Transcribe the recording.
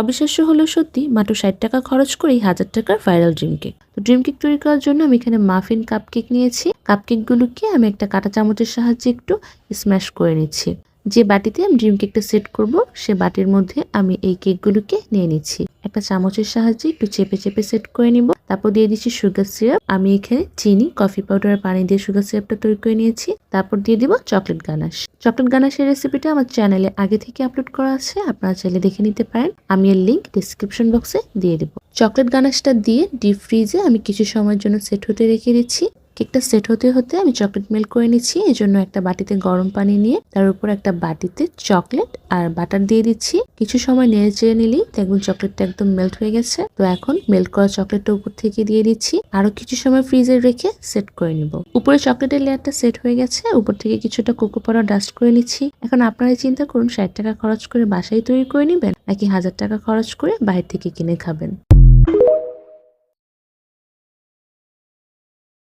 অবিশ্বাস্য হলেও সত্যি মাত্র 60 টাকা খরচ করেই 1000 টাকার ভাইরাল ড্রিম কেক। তো ড্রিম কেক তৈরি করার জন্য আমি এখানে মাফিন কাপকেক নিয়েছি। কাপকেকগুলোকে আমি একটা কাঁটা চামচের সাহায্যে একটু স্ম্যাশ করে নিচ্ছি। যে বাটিতে আমি ড্রিম কেকটা সেট করব সে বাটির মধ্যে আমি এই কেকগুলোকে নিয়ে নিচ্ছি। একটা চামচের সাহায্যে একটু চেপে চেপে সেট করে নিব। তারপর দিয়ে দিচ্ছি সুগার সিরাপ। আমি এখানে চিনি, কফি পাউডার আর পানি দিয়ে সুগার সিরাপটা তৈরি করে নিয়েছি। তারপর দিয়ে দিব চকলেট গানাশ। চকলেট গানাশের রেসিপিটা আমার চ্যানেলে আগে থেকে আপলোড করা আছে, আপনারা চাইলে দেখে নিতে পারেন। আমি এর লিংক ডিসক্রিপশন বক্সে দিয়ে দেব। চকলেট গানাশটা দিয়ে ডিপ ফ্রিজে আমি কিছু সময়ের জন্য সেট হতে রেখে দিচ্ছি। কেকটা সেট হতে হতে আমি চকলেট মেল্ট করে নিচ্ছি। এই জন্য একটা বাটিতে গরম পানি নিয়ে তার উপর একটা বাটিতে চকলেট আর বাটার দিয়ে দিচ্ছি। কিছু সময় নেড়ে চেড়ে নিলেই দেখবেন চকলেটটা একদম মেল্ট হয়ে গেছে। তো এখন মেল্ট করা চকলেটটা উপর থেকে দিয়ে দিচ্ছি। আরো কিছু সময় ফ্রিজে রেখে সেট করে নিব। উপরে চকলেটের লেয়ারটা সেট হয়ে গেছে, উপর থেকে কিছুটা কোকো পাউডার ডাস্ট করে নিচ্ছি। এখন আপনারা চিন্তা করুন 60 টাকা খরচ করে বাসায় তৈরি করে নেবেন নাকি 1000 টাকা খরচ করে বাইরে থেকে কিনে খাবেন।